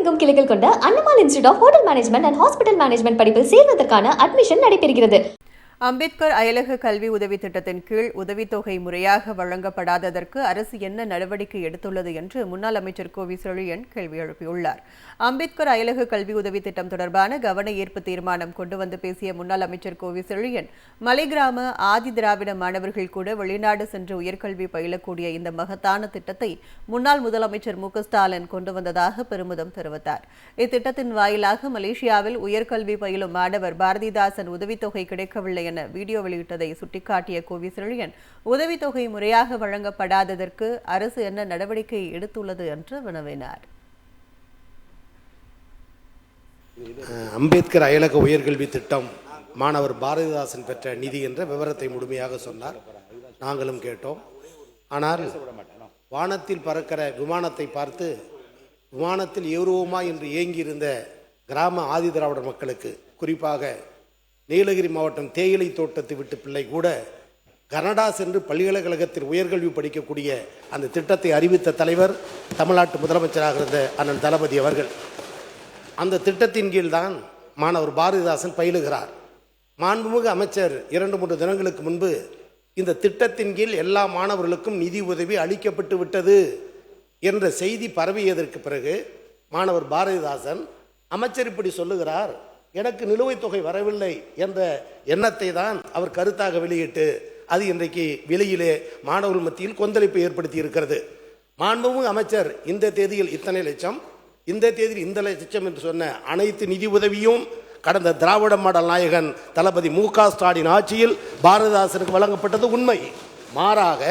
தமிழகமெங்கும் கிளைகள் கொண்ட Annamal institute of hotel management and hospital management படிப்பில் சேர்வதற்கான அட்மிஷன் நடைபெறுகிறது. அம்பேத்கர் அயலக கல்வி உதவி திட்டத்தின் கீழ் உதவித்தொகை முறையாக வழங்கப்படாததற்கு அரசு என்ன நடவடிக்கை எடுத்துள்ளது என்று முன்னாள் அமைச்சர் கோவி செழியன் கேள்வி எழுப்பியுள்ளார். அம்பேத்கர் அயலக கல்வி உதவி திட்டம் தொடர்பான கவன ஈர்ப்பு தீர்மானம் கொண்டு வந்து பேசிய முன்னாள் அமைச்சர் கோவி செழியன், மலை கிராம ஆதி திராவிட மாணவர்கள் கூட வெளிநாடு சென்று உயர்கல்வி பயிலக்கூடிய இந்த மகத்தான திட்டத்தை முன்னாள் முதலமைச்சர் மு க ஸ்டாலின் கொண்டு வந்ததாக பெருமிதம் தெரிவித்தார். இத்திட்டத்தின் வாயிலாக மலேசியாவில் உயர்கல்வி பயிலும் மாணவர் பாரதிதாசன் உதவித்தொகை கிடைக்கவில்லை என வீடியோ வெளியிட்டதை சுட்டிக்காட்டிய கோவி செழியன், உதவித்தொகை முறையாக வழங்கப்படாததற்கு அரசு என்ன நடவடிக்கை எடுத்துள்ளது என்று வினவினார். அம்பேத்கர் அயலக உயர்கல்வி திட்டம் மாணவர் பாரதிதாசன் பெற்ற நிதி என்ற விவரத்தை முழுமையாக சொன்னார். நாங்களும் கேட்டோம். ஆனால் வானத்தில் பறக்கிற விமானத்தை பார்த்து விமானத்தில் ஏறுவோமா என்று ஏங்கியிருந்த கிராம ஆதி திராவிடர் மக்களுக்கு, குறிப்பாக நீலகிரி மாவட்டம் தேயிலை தோட்டத்தை விட்டு பிள்ளை கூட கனடா சென்று பல்கலைக்கழகத்தில் உயர்கல்வி படிக்கக்கூடிய அந்த திட்டத்தை அறிவித்த தலைவர் தமிழ்நாட்டு முதலமைச்சராக இருந்த அண்ணன் தளபதி அவர்கள். அந்த திட்டத்தின் கீழ்தான் மாணவர் பாரதிதாசன் பயிலுகிறார். மாண்புமிகு அமைச்சர் 2-3 தினங்களுக்கு முன்பு இந்த திட்டத்தின் கீழ் எல்லா மாணவர்களுக்கும் நிதி உதவி அளிக்கப்பட்டு விட்டது என்ற செய்தி பரவியதற்கு பிறகு மாணவர் பாரதிதாசன், அமைச்சர் இப்படி சொல்லுகிறார், எனக்கு நிலுவைத் தொகை வரவில்லை என்ற எண்ணத்தை தான் அவர் கருத்தாக வெளியிட்டு அது இன்றைக்கு வெளியிலே மாணவர்கள் மத்தியில் கொந்தளிப்பை ஏற்படுத்தி இருக்கிறது. மாண்புமிகு அமைச்சர் இந்த தேதியில் இத்தனை லட்சம், இந்த தேதியில் இந்த லட்சம் என்று சொன்ன அனைத்து நிதி உதவியும் கடந்த திராவிட மாடல் நாயகன் தளபதி மு க ஸ்டாலின் ஆட்சியில் பாரதிதாசனுக்கு வழங்கப்பட்டது உண்மை. மாறாக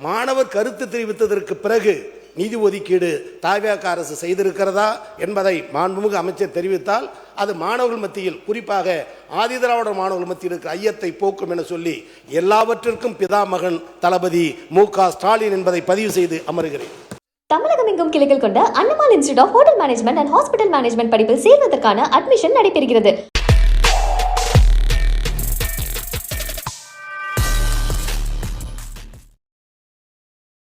மாணவர் கருத்து தெரிவித்ததற்கு பிறகு நிதி ஒதுக்கீடு தாவேக அரசு செய்திருக்கிறதா என்பதை மாண்புமிகு அமைச்சர் தெரிவித்தால் அது மாணவர்கள் மத்தியில், குறிப்பாக ஆதி திராவிடர் மாணவர்கள் மத்தியில் இருக்கிற ஐயத்தை போக்கும் என சொல்லி எல்லாவற்றிற்கும் பிதாமகன் தளபதி மு க ஸ்டாலின் என்பதை பதிவு செய்து அமர்கிறேன். தமிழகமெங்கும் கிளைகள் கொண்ட Annamal institute of hotel management and hospital management படிப்பில் சேர்வதற்கான அட்மிஷன் நடைபெறுகிறது.